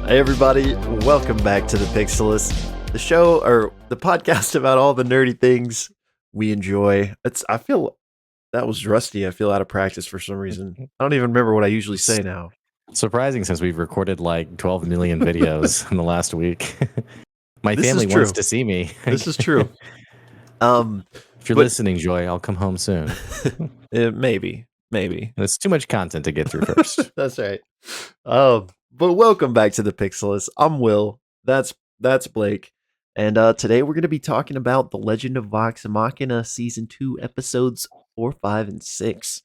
Hey everybody, welcome back to the Pixelists, the show or the podcast about all the nerdy things we enjoy. I feel that was rusty. I feel out of practice for some reason. I don't even remember what I usually say now. Surprising since we've recorded like 12 million videos in the last week. My This family is true. wants to see me. This is true. If you're listening, Joy, I'll come home soon. Maybe. It's too much content to get through first. That's right. But welcome back to the Pixelists. I'm Will. That's Blake. And today we're going to be talking about The Legend of Vox Machina Season 2, Episodes 4, 5, and 6.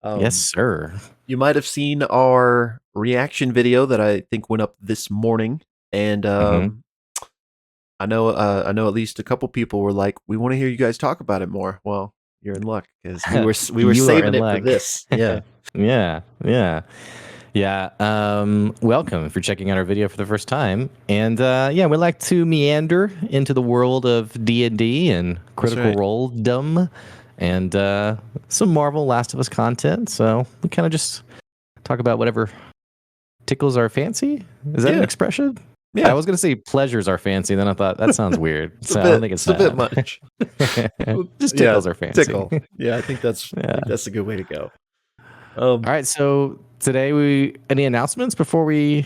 Yes, sir. You might have seen our reaction video that I think went up this morning. And I know at least a couple people were like, we want to hear you guys talk about it more. Well, you're in luck because we were saving it for this. Yeah. Yeah. Welcome if you're checking out our video for the first time. And we like to meander into the world of D&D and Critical Role dumb and some Marvel Last of Us content. So we kind of just talk about whatever tickles our fancy. Is that an expression? Yeah. I was going to say pleasures our fancy, then I thought that sounds weird. I don't think it's a bit much. Just tickles our fancy. Tickle. Yeah, I think that's a good way to go. All right, so today any announcements before we're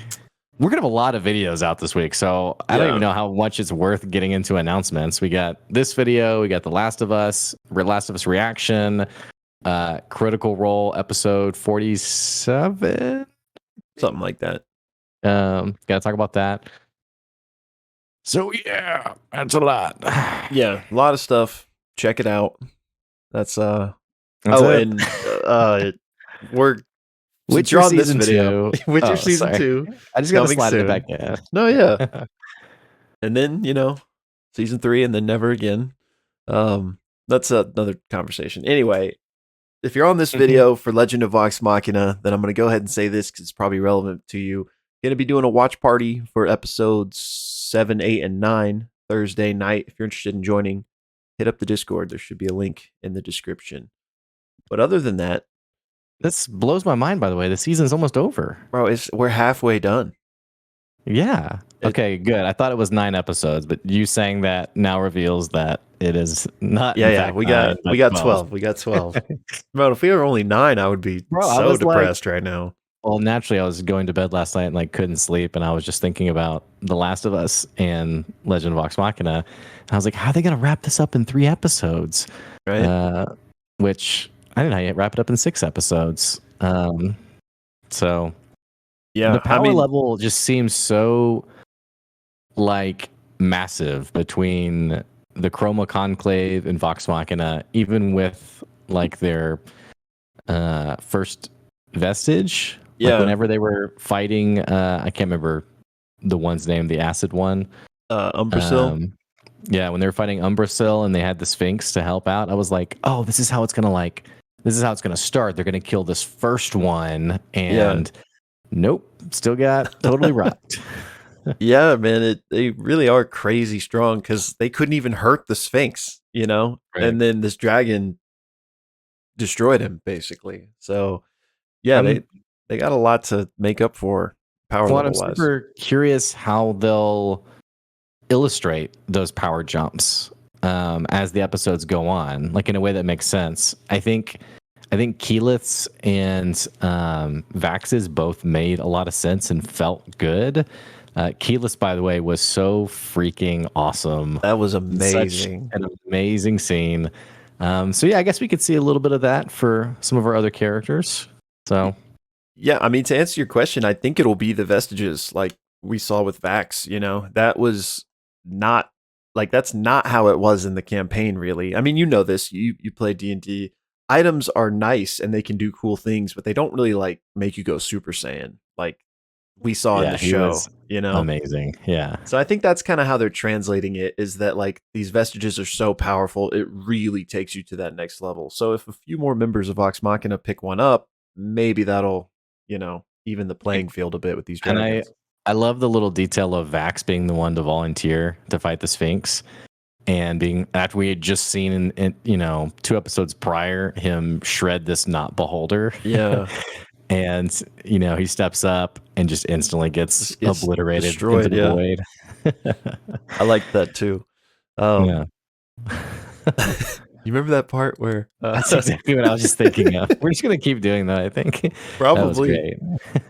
gonna have a lot of videos out this week, so I don't even know how much it's worth getting into announcements. We got this video, we got The Last of Us reaction, Critical Role episode 47, something like that. Gotta talk about that. So yeah, that's a lot. Yeah, a lot of stuff. Check it out. That's it. We're Witcher on season this video. 2. Witcher season 2. I just gotta slide it back in. No, yeah. And then, season 3 and then never again. That's another conversation. Anyway, if you're on this video for Legend of Vox Machina, then I'm going to go ahead and say this because it's probably relevant to you. Going to be doing a watch party for episodes 7, 8, and 9 Thursday night. If you're interested in joining, hit up the Discord. There should be a link in the description. But other than that, this blows my mind, by the way. The season's almost over. Bro, we're halfway done. Yeah. Okay, good. I thought it was 9 episodes, but you saying that now reveals that it is not. Yeah, we got 12. We got 12. Bro, if we were only 9, I would be so depressed right now. Well, naturally, I was going to bed last night and couldn't sleep, and I was just thinking about The Last of Us and Legend of Vox Machina. And I was like, how are they going to wrap this up in 3 episodes? Right. Which I didn't know yet. Wrap it up in 6 episodes. So yeah, the power level just seems so massive between the Chroma Conclave and Vox Machina, even with their first vestige. Yeah. Whenever they were fighting, I can't remember the one's name, the acid one. Umbrasyl. Yeah, when they were fighting Umbrasyl and they had the Sphinx to help out, I was like, oh, this is how it's gonna start. They're gonna kill this first one, and nope, still got totally rocked. Yeah, man, they really are crazy strong because they couldn't even hurt the Sphinx, right. And then this dragon destroyed him basically. So yeah, they got a lot to make up for power level wise. I'm super curious how they'll illustrate those power jumps as the episodes go on, in a way that makes sense. I think Keyleth's and Vax's both made a lot of sense and felt good. Keyleth, by the way, was so freaking awesome. That was amazing. Such an amazing scene. So yeah, I guess we could see a little bit of that for some of our other characters. So yeah, I mean, to answer your question, I think it'll be the vestiges like we saw with Vax. That was not that's not how it was in the campaign, really. I mean, this. You play D&D. Items are nice and they can do cool things, but they don't really make you go Super Saiyan like we saw in the show. Amazing. Yeah. So I think that's kind of how they're translating it, is that these vestiges are so powerful, it really takes you to that next level. So if a few more members of Vox Machina pick one up, maybe that'll, even the playing field a bit with these dragons. And I love the little detail of Vax being the one to volunteer to fight the Sphinx, and being, after we had just seen in 2 episodes prior him shred this not beholder. Yeah. and he steps up and just instantly gets Just gets obliterated into destroyed. the Yeah, void. I like that too. Yeah. You remember that part where That's exactly what I was just thinking of. We're just gonna keep doing that, I think. That was probably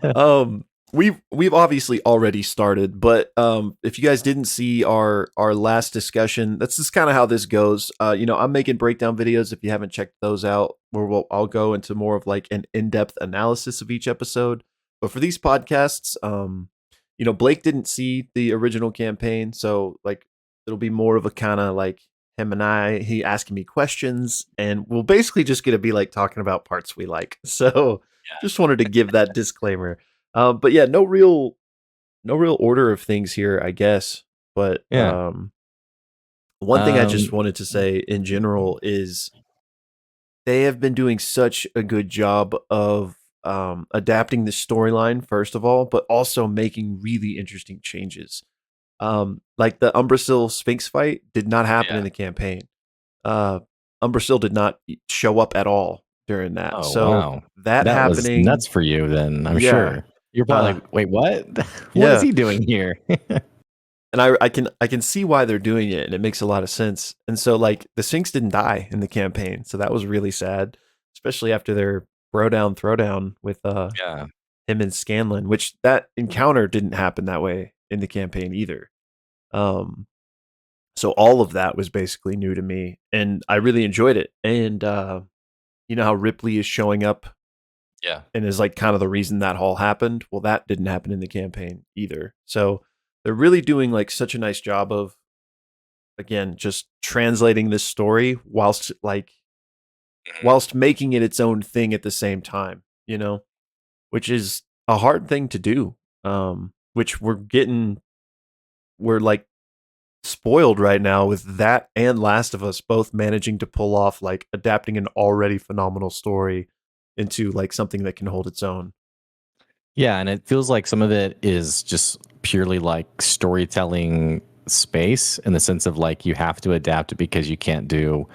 great. um we've obviously already started, but if you guys didn't see our last discussion, that's just kind of how this goes. I'm making breakdown videos if you haven't checked those out, where I'll go into more of like an in-depth analysis of each episode. But for these podcasts, Blake didn't see the original campaign, so like it'll be more of a kind of like him and he asking me questions, and we'll basically just gonna be like talking about parts we like. So just wanted to give that disclaimer. But yeah, no real order of things here, I guess. But Yeah. one thing I Um, just wanted to say in general is they have been doing such a good job of adapting the storyline, first of all, but also making really interesting changes. Like the Umbrasyl Sphinx fight did not happen in yeah. the campaign. Uh, Umbrasyl did not show up at all during that. Oh So wow. that That was happening, nuts for you then, I'm yeah, sure. You're probably uh, like, wait, what? What is yeah. he doing here? And I can see why they're doing it, and it makes a lot of sense. And so like the Sphinx didn't die in the campaign, so that was really sad, especially after their bro down throwdown with Yeah. him and Scanlan, which that encounter didn't happen that way in the campaign either. Um, so all of that was basically new to me, and I really enjoyed it. And you know how Ripley is showing up Yeah. and is like kind of the reason that all happened. Well, that didn't happen in the campaign either. So they're really doing like such a nice job of, again, just translating this story Mhm. whilst making it its own thing at the same time, which is a hard thing to do. Which we're like spoiled right now with that and Last of Us both managing to pull off like adapting an already phenomenal story into like something that can hold its own. Yeah, and it feels like some of it is just purely like storytelling space in the sense of like you have to adapt it because you can't do,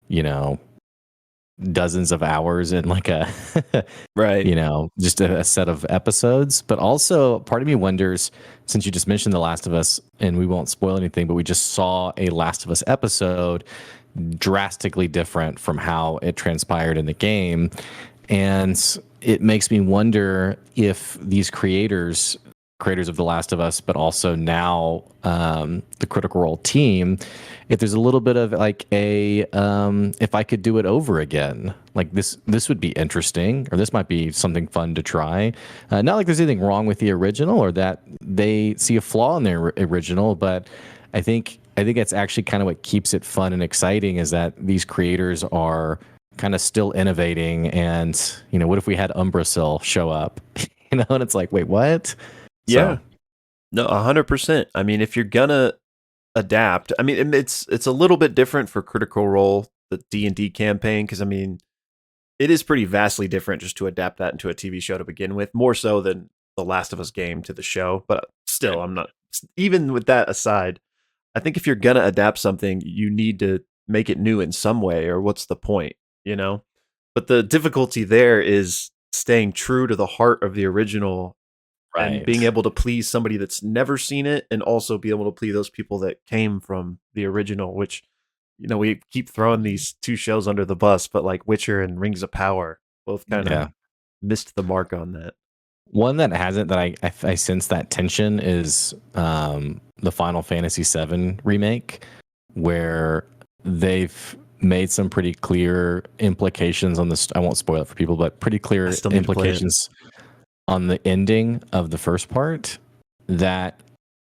you know, dozens of hours in like a Right. just a set of episodes. But also part of me wonders, since you just mentioned The Last of Us, and we won't spoil anything, but we just saw a Last of Us episode drastically different from how it transpired in the game. And it makes me wonder if these creators of The Last of Us, but also now the Critical Role team, if there's a little bit of like if I could do it over again, like this would be interesting, or this might be something fun to try. Not like there's anything wrong with the original or that they see a flaw in their original, but I think that's actually kind of what keeps it fun and exciting is that these creators are kind of still innovating. And what if we had Umbrasyl show up? And it's like, wait, what? Yeah. So No, 100%. I mean, if you're gonna adapt, I mean, it's a little bit different for Critical Role, the D&D campaign, because I mean, it is pretty vastly different just to adapt that into a TV show to begin with, more so than the Last of Us game to the show. But still, I'm not, even with that aside, I think if you're gonna adapt something, you need to make it new in some way, or what's the point, you know? But the difficulty there is staying true to the heart of the original and being right. able to please somebody that's never seen it, and also be able to please those people that came from the original, which we keep throwing these two shows under the bus, but like Witcher and Rings of Power both kind of Yeah. missed the mark on that. One that hasn't that I sense that tension is the Final Fantasy VII remake, where they've made some pretty clear implications on this. I won't spoil it for people, but pretty I clear still need to play it. implications on the ending of the first part that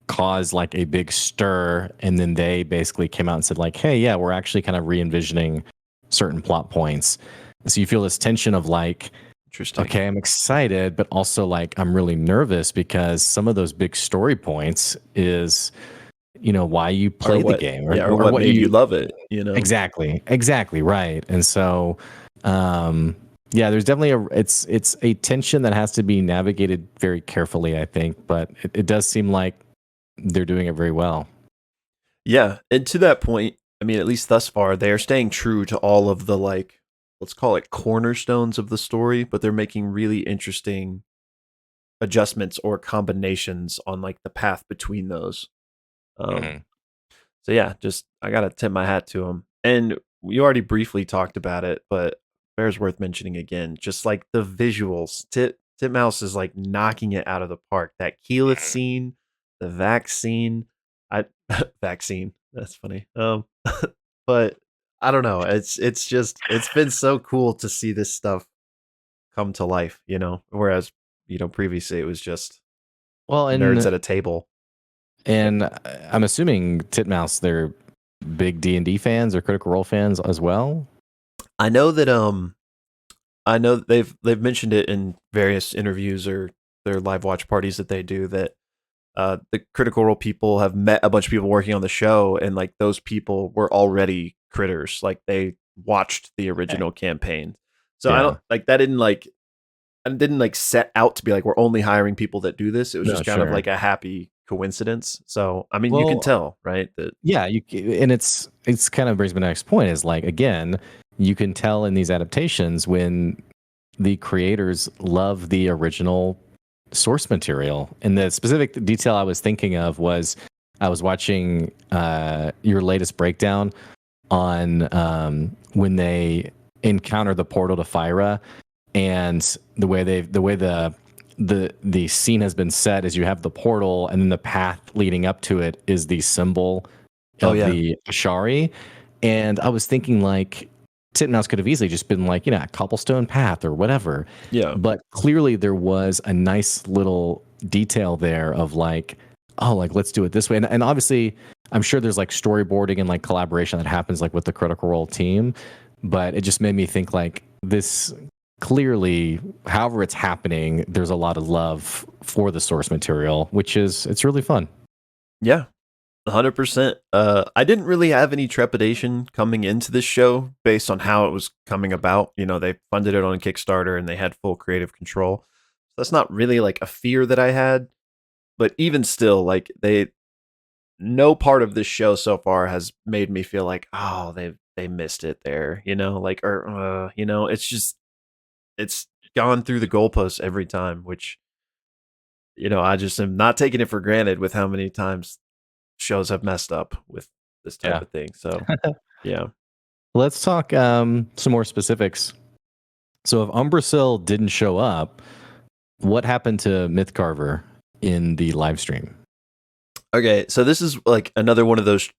caused like a big stir. And then they basically came out and said like, hey, yeah, we're actually kind of re-envisioning certain plot points. So you feel this tension of like, Interesting. okay, I'm excited, but also like I'm really nervous because some of those big story points is, why you Or play the what? game Yeah, or or what what made you you love it? exactly right. And so, yeah, there's definitely it's a tension that has to be navigated very carefully, I think, but it does seem like they're doing it very well. Yeah, and to that point, I mean, at least thus far, they are staying true to all of the like let's call it cornerstones of the story, but they're making really interesting adjustments or combinations on like the path between those. Um, Hmm. so yeah, just I gotta tip my hat to them. And we already briefly talked about it, but bears worth mentioning again. Just like the visuals, Titmouse is like knocking it out of the park. That Keyleth scene, the vaccine, I vaccine. That's funny. But I don't know. It's just it's been so cool to see this stuff come to life. Whereas previously it was just Well, nerds at a table. and I'm assuming Titmouse, they're big D&D fans or Critical Role fans as well. I know that they've mentioned it in various interviews or their live watch parties that they do that the Critical Role people have met a bunch of people working on the show, and like those people were already critters. Like they watched the Okay. original campaign. So I Yeah. don't like that didn't set out to be like we're only hiring people that do this. It was No, just kind of sure. like a happy coincidence. So I mean, you can Well, tell, right? That yeah, and it's kind of brings me to my next point is like again, you can tell in these adaptations when the creators love the original source material. And the specific detail I was thinking of was I was watching your latest breakdown on when they encounter the portal to Fyra, and the scene has been set is you have the portal, and then the path leading up to it is the symbol oh of yeah, the Ashari. And I was thinking like Titmouse could have easily just been like, a cobblestone path or whatever. yeah, But clearly there was a nice little detail there of like, oh, like let's do it this way. And obviously I'm sure there's like storyboarding and like collaboration that happens like with the Critical Role team. But it just made me think like this clearly, however it's happening, there's a lot of love for the source material, which is it's really fun. yeah. 100%. I didn't really have any trepidation coming into this show based on how it was coming about. They funded it on Kickstarter and they had full creative control. So that's not really like a fear that I had. But even still, like no part of this show so far has made me feel like, oh, they missed it there. Like or it's gone through the goalposts every time, which I just am not taking it for granted with how many times shows have messed up with this type Yeah. of thing. So yeah. Let's talk some more specifics. So if Umbrasyl didn't show up, what happened to Mythcarver in the live stream? Okay, so this is like another one of those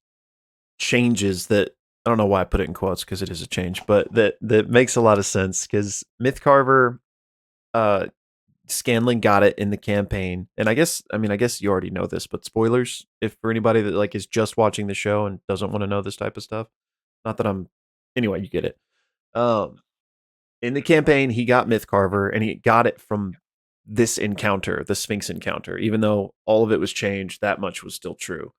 changes that I don't know why I put it in quotes because it is a change, but that makes a lot of sense because Mythcarver, uh, Scanlan got it in the campaign, and I guess you already know this, but spoilers if for anybody that like is just watching the show and doesn't want to know this type of stuff. Not that I'm. Anyway, you get it. Um, in the campaign, he got Mythcarver, and he got it from this encounter, the Sphinx encounter. Even though all of it was changed, that much was still true.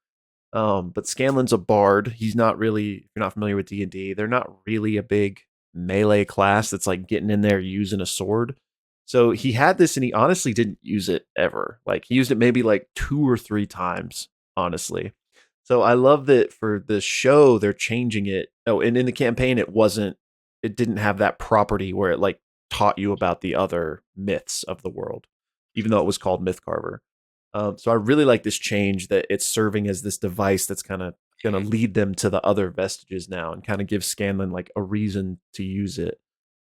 But Scanlan's a bard. He's not really. If you're not familiar with D&D, they're not really a big melee class that's like getting in there using a sword. So he had this, and he honestly didn't use it ever. Like he used it maybe like 2 or 3 times, honestly. So I love that for the show they're changing it. Oh, and in the campaign it wasn't. It didn't have that property where it like taught you about the other myths of the world, even though it was called Mythcarver. So I really like this change that it's serving as this device that's kind of going to lead them to the other vestiges now and kind of give Scanlan like a reason to use it.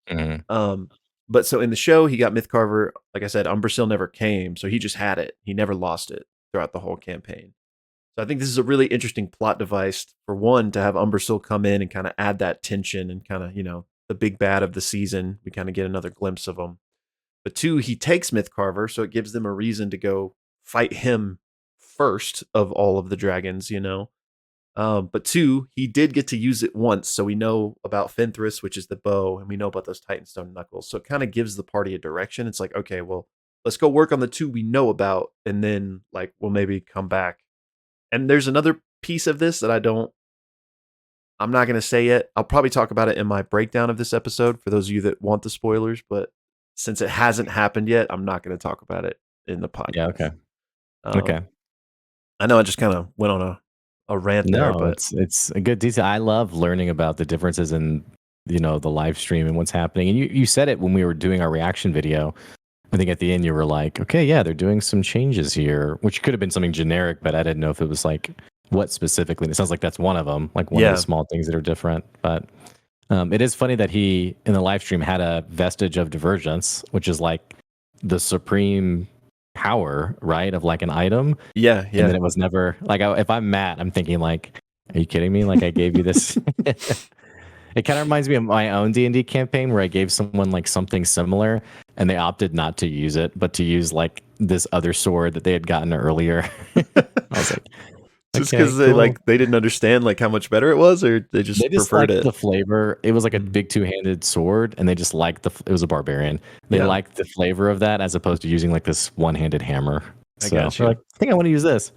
Mm-hmm. Um, but so in the show, he got Mythcarver. Like I said, Umbrasyl never came, so he just had it. He never lost it throughout the whole campaign. So I think this is a really interesting plot device for one to have Umbrasyl come in and kind of add that tension and kind of the big bad of the season. We kind of get another glimpse of him. But two, he takes Mythcarver, so it gives them a reason to go fight him first of all of the dragons. But two, he did get to use it once, so we know about Fenthras, which is the bow, and we know about those Titanstone knuckles. So it kind of gives the party a direction. It's like, okay, well, let's go work on the two we know about, and then like we'll maybe come back. And there's another piece of this that I'm not gonna say yet. I'll probably talk about it in my breakdown of this episode for those of you that want the spoilers, but since it hasn't happened yet, I'm not gonna talk about it in the Yeah. podcast. Okay. Okay. Um, I know I just kind of went on a rant there, No, but it's a good detail. I love learning about the differences in the live stream and what's happening. And you said it when we were doing our reaction video. I think at the end you were like, okay, yeah, they're doing some changes here, which could have been something generic, but I didn't know if it was like what specifically. And it sounds like that's one of them, like one of the small things that are different. But it is funny that he in the live stream had a vestige of divergence, which is like the supreme power, right, of like an item. Yeah. And then it was never like if I'm Matt, I'm thinking like, are you kidding me? Like I gave you this. It kind of reminds me of my own D&D campaign where I gave someone like something similar and they opted not to use it, but to use like this other sword that they had gotten earlier. I was like, just okay, because they cool. they didn't understand like how much better it was, or they just preferred liked it. the flavor. It was like a big two-handed sword, and they just liked it was a barbarian. They liked the flavor of that as opposed to using like this one-handed hammer. So they're like, I think I want to use this.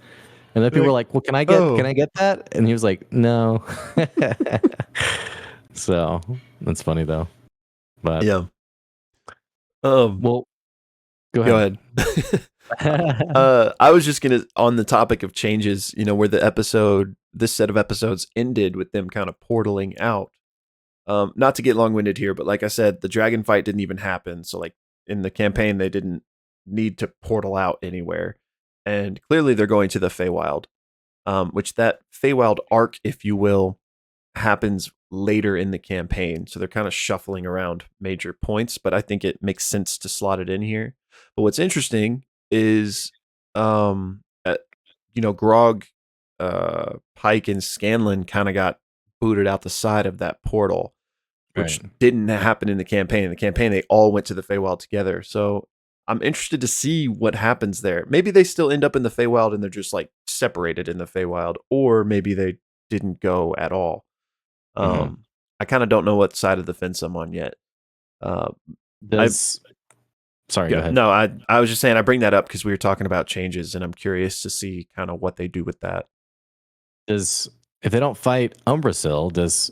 And then people were like, well, can I get that? And he was like, no. So that's funny though. But yeah. Well, go ahead. I was just gonna, on the topic of changes, where this set of episodes ended with them kind of portaling out. Not to get long-winded here, but like I said, the dragon fight didn't even happen. So like in the campaign, they didn't need to portal out anywhere. And clearly they're going to the Feywild, which that Feywild arc, if you will, happens later in the campaign. So they're kind of shuffling around major points, but I think it makes sense to slot it in here. But what's interesting is, Grog, Pike, and Scanlan kind of got booted out the side of that portal, which didn't happen in the campaign. In the campaign, they all went to the Feywild together. So I'm interested to see what happens there. Maybe they still end up in the Feywild and they're just like separated in the Feywild, or maybe they didn't go at all. I kind of don't know what side of the fence I'm on yet. Sorry, go ahead. No, I was just saying I bring that up because we were talking about changes, and I'm curious to see kind of what they do with that. If they don't fight Umbrasyl, does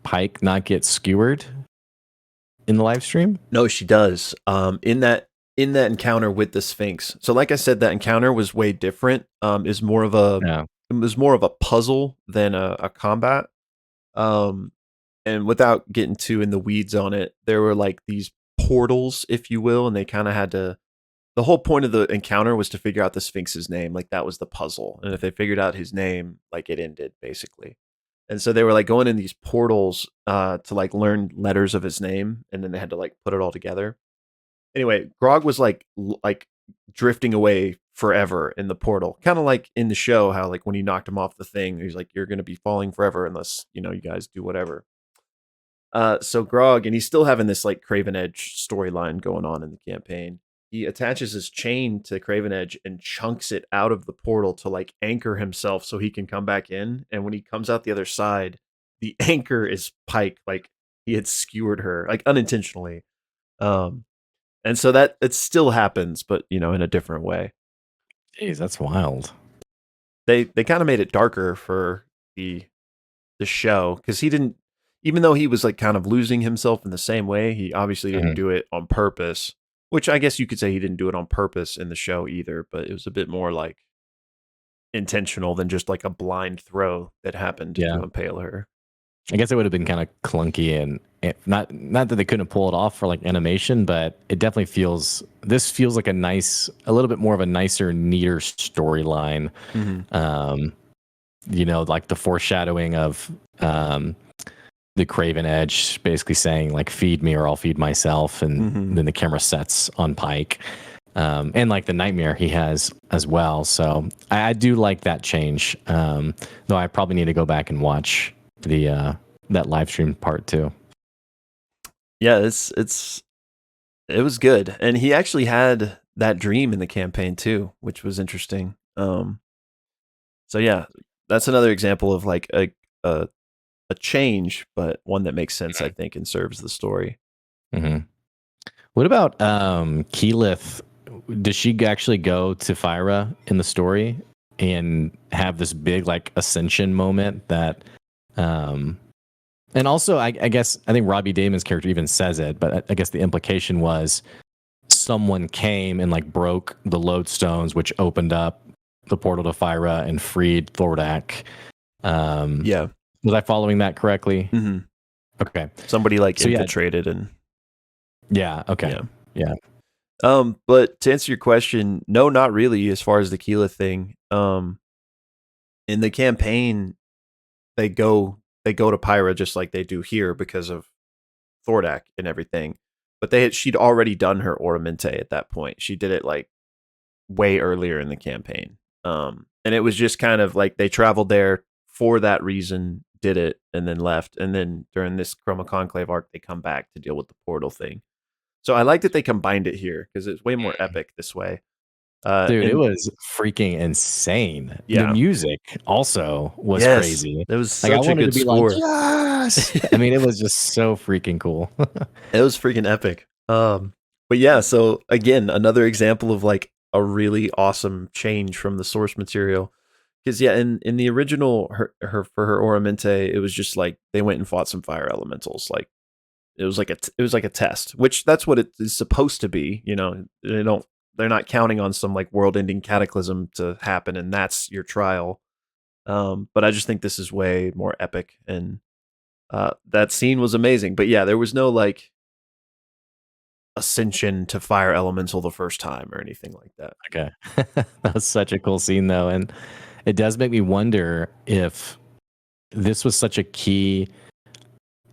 Pike not get skewered in the live stream? No, she does. In that encounter with the Sphinx. So, like I said, that encounter was way different. It was more of a puzzle than a combat. And without getting too in the weeds on it, there were like these portals, if you will, and they kind of had to. The whole point of the encounter was to figure out the Sphinx's name. Like that was the puzzle, and if they figured out his name, like it ended basically. And so they were like going in these portals to like learn letters of his name, and then they had to like put it all together. Anyway, Grog was like drifting away forever in the portal, kind of like in the show how like when he knocked him off the thing, he's like, "You're going to be falling forever unless you guys do whatever." So Grog, and he's still having this like Craven Edge storyline going on in the campaign. He attaches his chain to Craven Edge and chunks it out of the portal to like anchor himself so he can come back in. And when he comes out the other side, the anchor is Pike, like he had skewered her, like unintentionally. And so that it still happens, but in a different way. Jeez, that's wild. They kind of made it darker for the show because he didn't. Even though he was like kind of losing himself in the same way, he obviously didn't do it on purpose, which I guess you could say he didn't do it on purpose in the show either, but it was a bit more like intentional than just like a blind throw that happened to impale her. I guess it would have been kind of clunky and not that they couldn't pull it off for like animation, but it definitely feels like a little bit more of a nicer, neater storyline. Like the foreshadowing of, the Craven Edge basically saying like feed me or I'll feed myself, and then the camera sets on Pike, and like the nightmare he has as well. So I do like that change, though I probably need to go back and watch the that live stream part too. Yeah, it was good, and he actually had that dream in the campaign too, which was interesting. So yeah, that's another example of like a change, but one that makes sense, I think, and serves the story. What about Keyleth? Does she actually go to Fyra in the story and have this big like ascension moment that and also I think Robbie Damon's character even says it, but I guess the implication was someone came and like broke the lodestones, which opened up the portal to Fyra and freed Thordak. Was I following that correctly? Okay. Somebody like So, infiltrated and yeah. Okay. Yeah. But to answer your question, no, not really. As far as the Keyleth thing, in the campaign, they go to Pyra just like they do here because of Thordak and everything. But she'd already done her Oramente at that point. She did it like way earlier in the campaign. And it was just kind of like they traveled there for that reason, did it, and then left. And then during this Chroma Conclave arc, they come back to deal with the portal thing. So I like that they combined it here because it's way more epic this way. Dude, it And was freaking insane. The yeah, music also was yes, crazy. it was Like, I such a wanted to good be like, score. yes. I mean, it was just so freaking cool. It was freaking epic. But yeah, so again, another example of like a really awesome change from the source material. Because yeah, in the original her for her Oramente, it was just like they went and fought some fire elementals. Like it was like a test, which that's what it is supposed to be. You know, they're not counting on some like world-ending cataclysm to happen, and that's your trial. But I just think this is way more epic, and that scene was amazing. But yeah, there was no like ascension to fire elemental the first time or anything like that. Okay. That was such a cool scene, though. And it does make me wonder if this was such a key.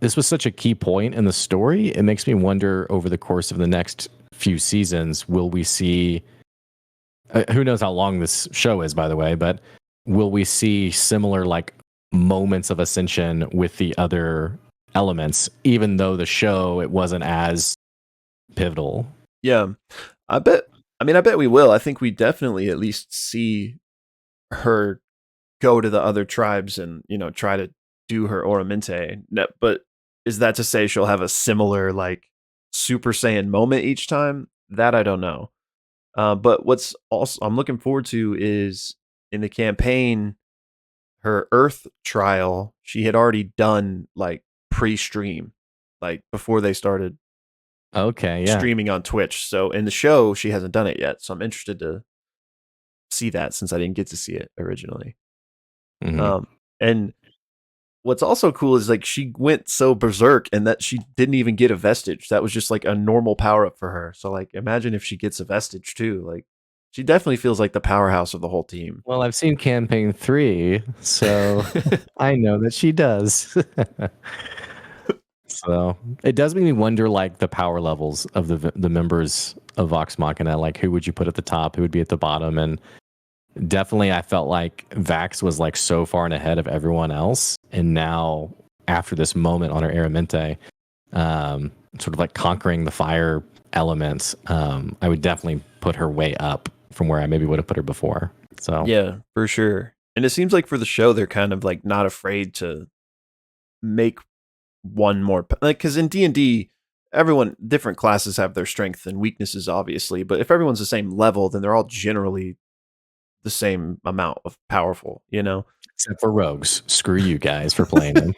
This was such a key point in the story. It makes me wonder over the course of the next few seasons, will we see? Who knows how long this show is, by the way, but will we see similar like moments of ascension with the other elements, even though the show it wasn't as pivotal? Yeah, I bet. I mean, I bet we will. I think we definitely at least see her go to the other tribes and try to do her Oramente. But is that to say she'll have a similar like Super Saiyan moment each time? That I don't know. But what's also I'm looking forward to is in the campaign, her Earth trial. She had already done like pre-stream, like before they started Okay, yeah. streaming on Twitch. So in the show, she hasn't done it yet. So I'm interested to see that since I didn't get to see it originally. Mm-hmm. And what's also cool is like she went so berserk and that she didn't even get a vestige. That was just like a normal power up for her. So like imagine if she gets a vestige too. Like she definitely feels like the powerhouse of the whole team. Well, I've seen campaign 3, so I know that she does. So it does make me wonder, like the power levels of the members of Vox Machina. Like, who would you put at the top? Who would be at the bottom? And definitely, I felt like Vax was like so far and ahead of everyone else. And now, after this moment on her Aramente, sort of like conquering the fire elements, I would definitely put her way up from where I maybe would have put her before. So yeah, for sure. And it seems like for the show, they're kind of like not afraid to make one more like because in D&D everyone different classes have their strengths and weaknesses obviously, but if everyone's the same level then they're all generally the same amount of powerful, except for rogues, screw you guys for playing them.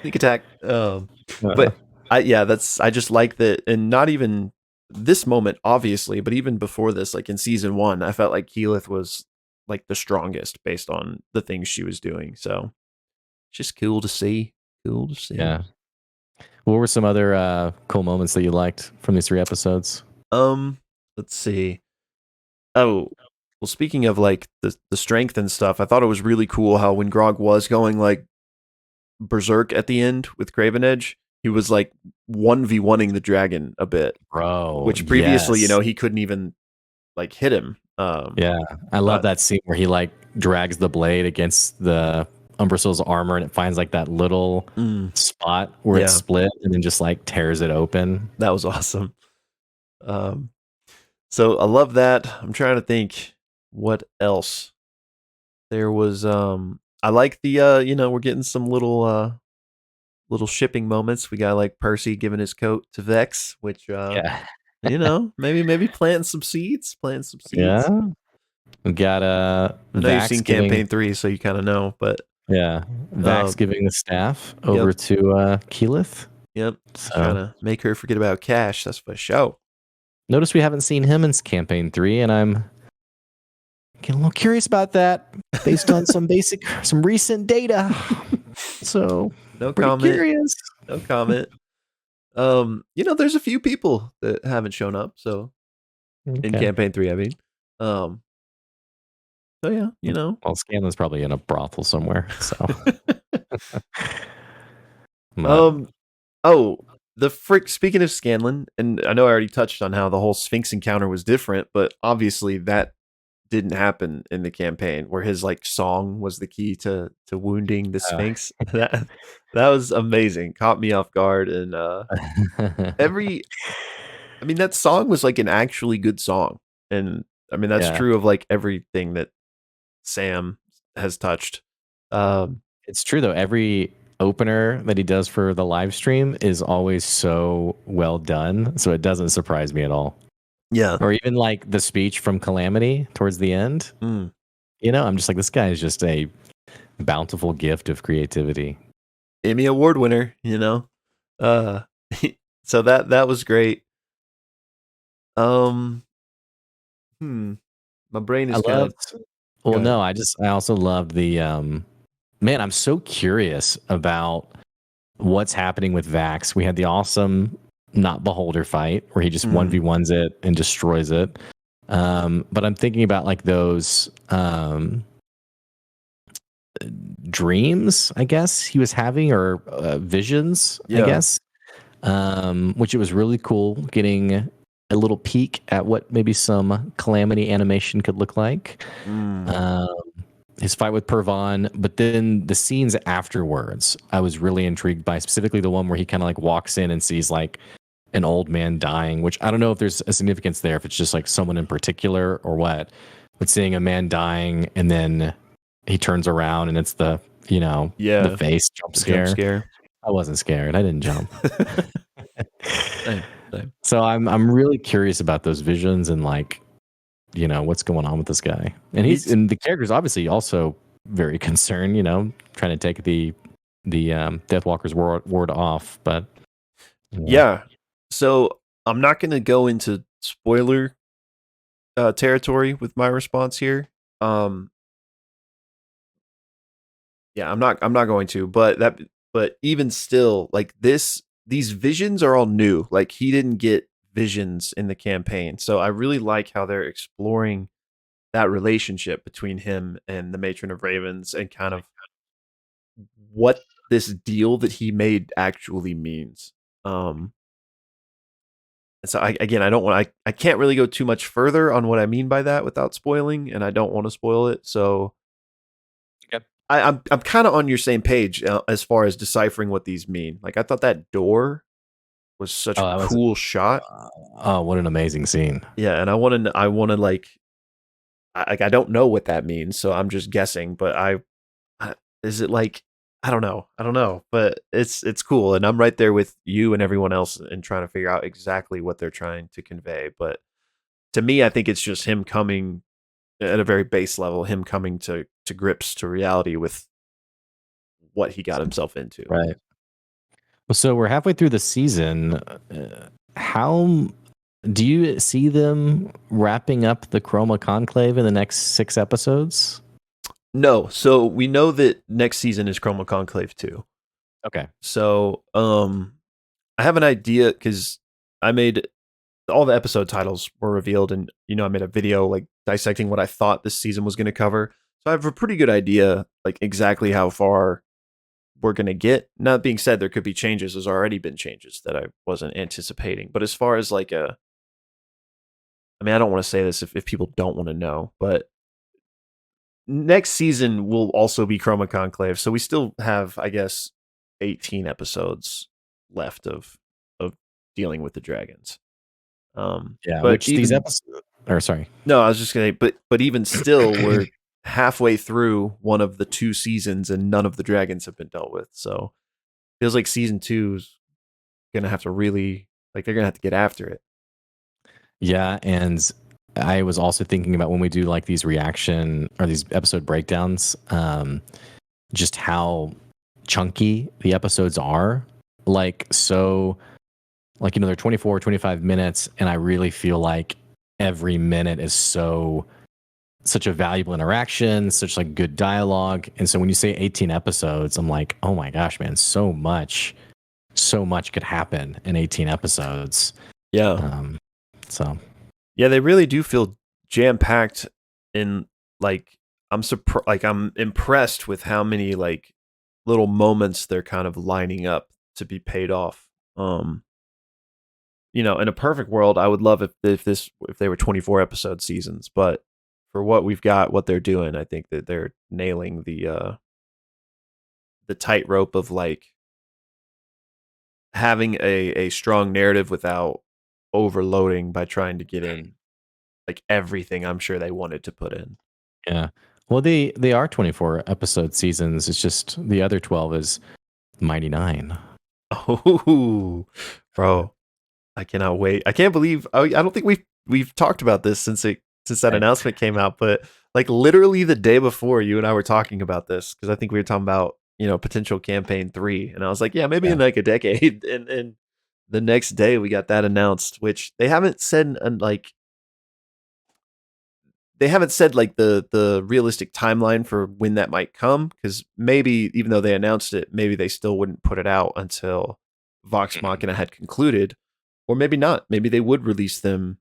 sneak attack. But I just like that. And not even this moment obviously, but even before this, like in season 1, I felt like Keyleth was like the strongest based on the things she was doing. So just cool to see. Yeah. What were some other cool moments that you liked from these 3 episodes? Let's see. Oh, well, speaking of like the strength and stuff, I thought it was really cool how when Grog was going like berserk at the end with Craven Edge, he was like 1v1ing the dragon a bit. Bro, Which previously, yes. he couldn't even like hit him. Yeah, I love that scene where he like drags the blade against the Umbrasyl's armor and it finds like that little spot where it's split and then just like tears it open. That was awesome. So I love that. I'm trying to think what else. There was I like the we're getting some little shipping moments. We got like Percy giving his coat to Vex, which maybe planting some seeds. Yeah. We got I know you've seen campaign 3, so you kind of know, but Vax giving the staff over to Keyleth. Yep. So trying to make her forget about Cash. That's for sure. Notice we haven't seen him in campaign 3, and I'm getting a little curious about that based on some recent data. So No Pretty comment. curious. No comment. There's a few people that haven't shown up, so in Okay. campaign 3, I mean. Um, so yeah, Well, Scanlan's probably in a brothel somewhere. So, but um, oh, speaking of Scanlan, and I know I already touched on how the whole Sphinx encounter was different, but obviously that didn't happen in the campaign where his like song was the key to wounding the uh, Sphinx. That was amazing. Caught me off guard and every I mean that song was like an actually good song. And I mean that's yeah, true of like everything that Sam has touched. Um it's true though. Every opener that he does for the live stream is always so well done. So it doesn't surprise me at all. yeah. Or even like the speech from Calamity towards the end. Mm. I'm just like, this guy is just a bountiful gift of creativity. Emmy Award winner. Uh so that was great. Um my brain I is kind of loved. Well, good. no, I also loved the man. I'm so curious about what's happening with Vax. We had the awesome not beholder fight where he just 1v1s it and destroys it. But I'm thinking about like those dreams, I guess he was having, or visions, I Yeah. guess. Which it was really cool getting a little peek at what maybe some Calamity animation could look like. Um, his fight with Pervon, but then the scenes afterwards, I was really intrigued by, specifically the one where he kind of like walks in and sees like an old man dying, which I don't know if there's a significance there, if it's just like someone in particular or what, but seeing a man dying and then he turns around and it's the, the Yeah. face jump The jump scare. scare. I wasn't scared. I didn't jump. Same, same. So I'm really curious about those visions and like, what's going on with this guy. And the character's obviously also very concerned, trying to take the Deathwalker's ward off, but Yeah. So I'm not going to go into spoiler territory with my response here. Yeah, I'm not going to, but even still, like these visions are all new. Like he didn't get visions in the campaign. So I really like how they're exploring that relationship between him and the Matron of Ravens and kind of what this deal that he made actually means. And so I don't want I can't really go too much further on what I mean by that without spoiling, and I don't want to spoil it. So Yep. I'm kind of on your same page as far as deciphering what these mean. Like I thought that door was such a that was cool shot. oh, what an amazing scene. Yeah, and I want to like I don't know what that means, so I'm just guessing. But is it like I don't know, but it's cool, and I'm right there with you and everyone else in trying to figure out exactly what they're trying to convey. But to me, I think it's just him coming at a very base level, him coming to grips to reality with what he got himself into. Right. So we're halfway through the season. How do you see them wrapping up the Chroma Conclave in the next 6 episodes? No, so we know that next season is Chroma Conclave 2. Okay. So, I have an idea because I made all the episode titles were revealed, and I made a video like dissecting what I thought this season was going to cover. So I have a pretty good idea, like exactly how far we're going to get. Now, that being said, there could be changes. There's already been changes that I wasn't anticipating. But as far as like I mean, I don't want to say this if people don't want to know, but next season will also be Chroma Conclave. So we still have, I guess, 18 episodes left of dealing with the dragons. Yeah, But which these even episodes, or sorry. no, I was just gonna, but even still, we're halfway through one of the 2 seasons, and none of the dragons have been dealt with. So feels like season 2's gonna have to really like they're gonna have to get after it. Yeah, and I was also thinking about when we do like these reaction or these episode breakdowns, just how chunky the episodes are. Like, so, like, they're 24, 25 minutes, and I really feel like every minute is so such a valuable interaction, such like good dialogue. And so when you say 18 episodes, I'm like, oh my gosh, man, so much could happen in 18 episodes. Yeah. So yeah, they really do feel jam packed. In like, I'm impressed with how many like little moments they're kind of lining up to be paid off. In a perfect world, I would love if they were 24 episode seasons, but for what we've got, what they're doing, I think that they're nailing the tightrope of like having a strong narrative without overloading by trying to get in like everything I'm sure they wanted to put in. yeah. Well, they are 24 episode seasons. It's just the other 12 is Mighty Nine. Oh, bro, I cannot wait. I can't believe I don't think we've talked about this since that announcement came out, but like literally the day before you and I were talking about this, because I think we were talking about potential campaign 3, and I was like, yeah, maybe in like a decade, and the next day we got that announced, which they haven't said like the realistic timeline for when that might come, because maybe even though they announced it, maybe they still wouldn't put it out until Vox Machina had concluded, or maybe not. Maybe they would release them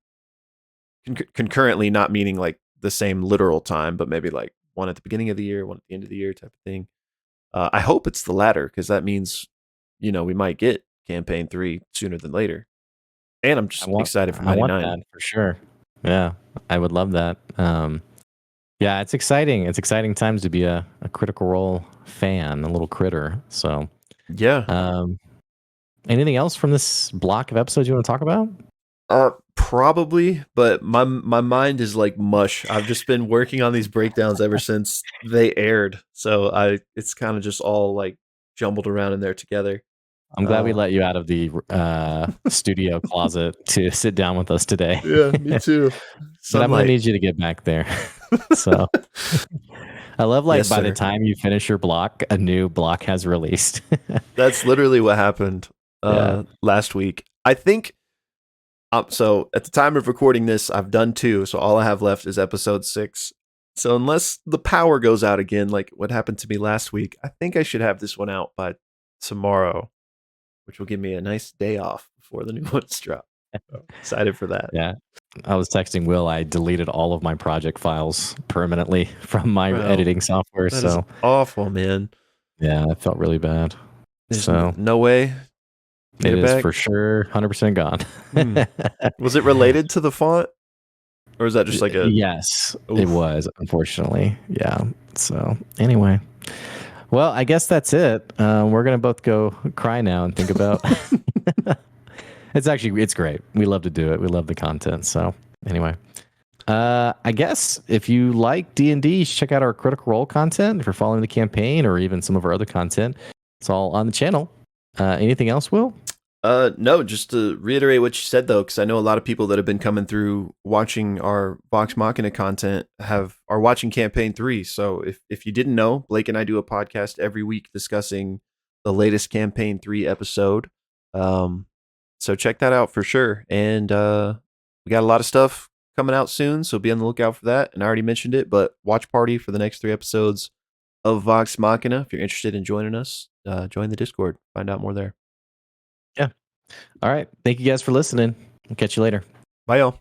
concurrently, not meaning like the same literal time, but maybe like one at the beginning of the year, one at the end of the year type of thing. I hope it's the latter, because that means we might get campaign 3 sooner than later. And I'm just excited for 99. I want that for sure. Yeah, I would love that. Yeah, it's exciting. It's exciting times to be a Critical Role fan, a little critter. So yeah. Anything else from this block of episodes you want to talk about? Probably, but my mind is like mush. I've just been working on these breakdowns ever since they aired, so it's kind of just all like jumbled around in there together. I'm glad we let you out of the studio closet to sit down with us today. Yeah, me too. But I'm gonna need you to get back there. So I love yes, by sir. the time you finish your block, a new block has released. That's literally what happened last week. I think. So at the time of recording this, I've done 2, so all I have left is episode 6. So unless the power goes out again, like what happened to me last week, I think I should have this one out by tomorrow, which will give me a nice day off before the new ones drop. So excited for that. Yeah. I was texting Will. I deleted all of my project files permanently from my editing software. That is awful, man. Yeah, it felt really bad. There's no way. It is for sure 100% gone. Was it related to the font? Or is that just like a... Yes, oof. It was, unfortunately. Yeah. So anyway. Well, I guess that's it. We're going to both go cry now and think about... It's great. We love to do it. We love the content. So anyway. I guess if you like D&D, you should check out our Critical Role content. If you're following the campaign or even some of our other content, it's all on the channel. Anything else, Will? No, just to reiterate what you said, though, because I know a lot of people that have been coming through watching our Vox Machina content are watching campaign 3. So if you didn't know, Blake and I do a podcast every week discussing the latest campaign 3 episode. So check that out for sure. And we got a lot of stuff coming out soon, so be on the lookout for that. And I already mentioned it, but watch party for the next 3 episodes of Vox Machina. If you're interested in joining us, join the Discord. Find out more there. Yeah. All right. Thank you guys for listening. We'll catch you later. Bye, y'all.